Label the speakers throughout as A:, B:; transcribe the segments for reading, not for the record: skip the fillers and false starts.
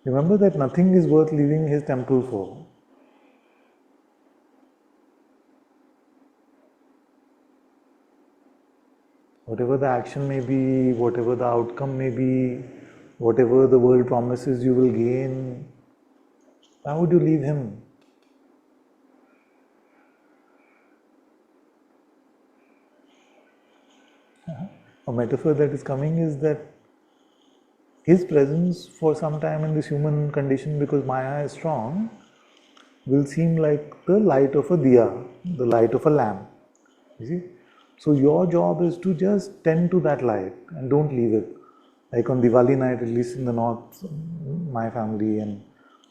A: Remember that nothing is worth leaving his temple for. Whatever the action may be, whatever the outcome may be, whatever the world promises you will gain, why would you leave him? A metaphor that is coming is that his presence for some time in this human condition, because Maya is strong, will seem like the light of a diya, the light of a lamp. You see? So your job is to just tend to that light and don't leave it. Like on Diwali night, at least in the north, my family and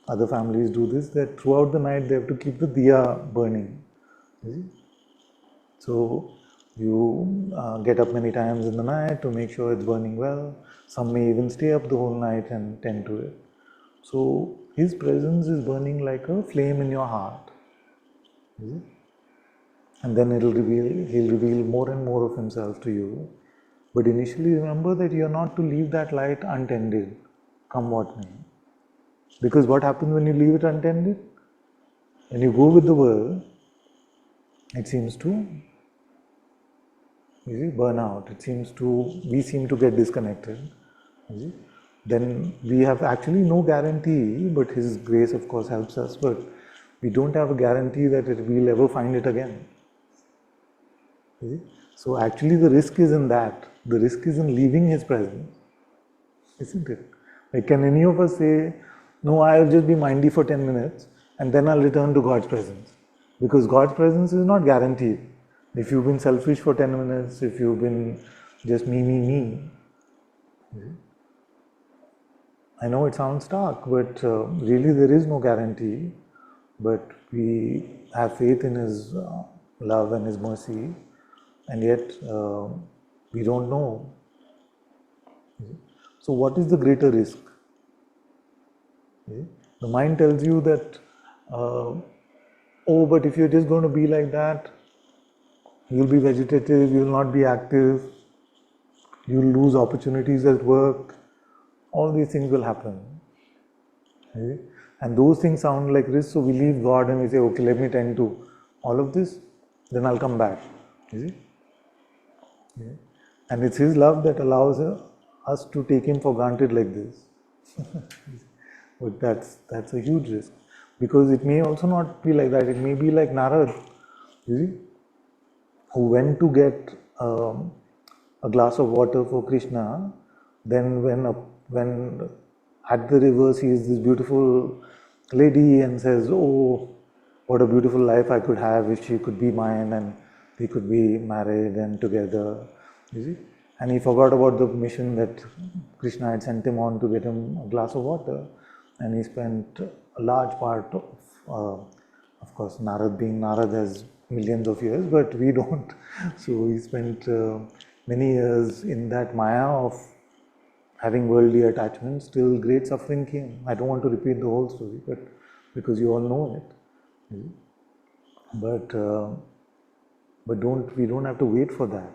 A: other families do this, that throughout the night they have to keep the diya burning. You see? So you get up many times in the night to make sure it's burning well. Some may even stay up the whole night and tend to it. So his presence is burning like a flame in your heart. And then he'll reveal more and more of himself to you. But initially remember that you're not to leave that light untended, come what may. Because what happens when you leave it untended? When you go with the world, it seems to burn out. We seem to get disconnected. Then we have actually no guarantee, but His grace of course helps us, but we don't have a guarantee that we'll ever find it again. So actually the risk is in that. The risk is in leaving His presence, isn't it? Like, can any of us say, no, I'll just be mindy for 10 minutes and then I'll return to God's presence? Because God's presence is not guaranteed. If you've been selfish for 10 minutes, if you've been just me, I know it sounds stark, but really there is no guarantee. But we have faith in His love and His mercy, and yet we don't know. So what is the greater risk? The mind tells you that, oh, but if you're just going to be like that, you'll be vegetative, you'll not be active, you'll lose opportunities at work, all these things will happen. And those things sound like risk, so we leave God and we say, okay, let me tend to all of this, then I'll come back. You see? And it's His love that allows us to take Him for granted like this. But that's a huge risk, because it may also not be like that. It may be like Narad, you see, who went to get a glass of water for Krishna. Then when at the river sees this beautiful lady and says, oh, what a beautiful life I could have if she could be mine and we could be married and together, you see. And he forgot about the mission that Krishna had sent him on to get him a glass of water, and he spent a large part of course, Narad being Narad has millions of years, but we don't. So he spent many years in that Maya of having worldly attachments till great suffering came. I don't want to repeat the whole story, but because you all know it. But we don't have to wait for that.